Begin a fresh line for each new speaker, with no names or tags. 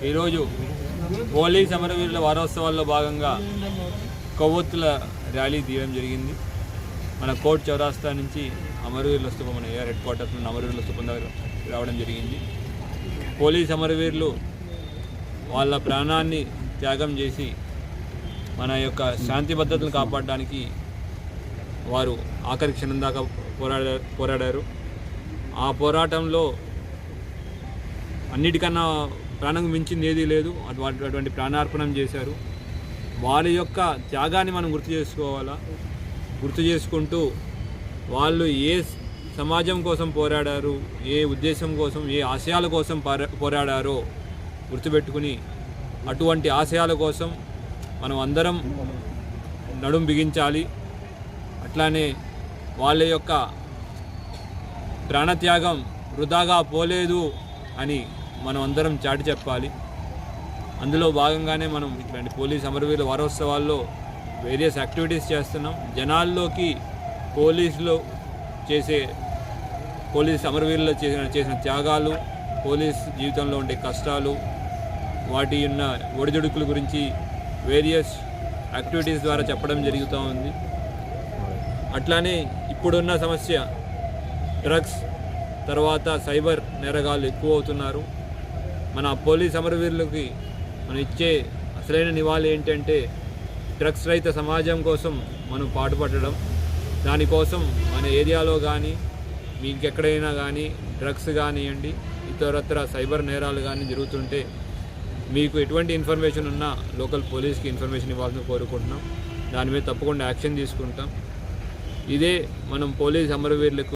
ఈరోజు పోలీస్ అమరవీరుల వారోత్సవాల్లో భాగంగా కొవ్వొత్తుల ర్యాలీ తీయడం జరిగింది. మన కోర్ట్ చౌరాస్తా నుంచి అమరవీరుల స్తూపం మన ఏఆర్ హెడ్ క్వార్టర్స్ నుండి అమరవీరుల స్తూపం దగ్గర రావడం జరిగింది. పోలీస్ అమరవీరులు వాళ్ళ ప్రాణాన్ని త్యాగం చేసి మన యొక్క శాంతి భద్రతను కాపాడడానికి వారు ఆఖరి క్షణం దాకా పోరాడారు. ఆ పోరాటంలో అన్నిటికన్నా ప్రాణం మించింది ఏదీ లేదు. అటువంటి ప్రాణార్పణం చేశారు. వారి యొక్క త్యాగాన్ని మనం గుర్తు చేసుకుంటూ వాళ్ళు ఏ సమాజం కోసం పోరాడారు, ఏ ఉద్దేశం కోసం, ఏ ఆశయాల కోసం పోరాడారో గుర్తుపెట్టుకుని అటువంటి ఆశయాల కోసం మనం అందరం నడుం బిగించాలి. అట్లానే వాళ్ళ యొక్క ప్రాణత్యాగం వృధాగా పోలేదు అని మనం అందరం చాటి చెప్పాలి. అందులో భాగంగానే మనం ఇట్లాంటి పోలీస్ అమరవీరుల వారోత్సవాల్లో వేరియస్ యాక్టివిటీస్ చేస్తున్నాం. జనాల్లోకి పోలీస్ అమరవీరులు చేసిన త్యాగాలు, పోలీస్ జీవితంలో ఉండే కష్టాలు, వాటి ఉన్న ఒడిదుడుకుల గురించి వేరియస్ యాక్టివిటీస్ ద్వారా చెప్పడం జరుగుతూ ఉంది. అట్లానే ఇప్పుడున్న సమస్య డ్రగ్స్, తర్వాత సైబర్ నేరగాళ్ళు ఎక్కువ అవుతున్నారు. మన పోలీస్ అమరవీరులకి మనం ఇచ్చే అసలైన నివాళి ఏంటంటే డ్రగ్స్ రహిత సమాజం కోసం మనం పాటుపడడం. దానికోసం మన ఏరియాలో కానీ మీకు ఎక్కడైనా కానీ డ్రగ్స్ కానివ్వండి, ఇతరత్ర సైబర్ నేరాలు కానీ జరుగుతుంటే మీకు ఎటువంటి ఇన్ఫర్మేషన్ ఉన్నా లోకల్ పోలీస్కి ఇన్ఫర్మేషన్ ఇవ్వాలని కోరుకుంటున్నాం. దాని మీద తప్పకుండా యాక్షన్ తీసుకుంటాం. ఇదే మనం పోలీస్ అమరవీరులకు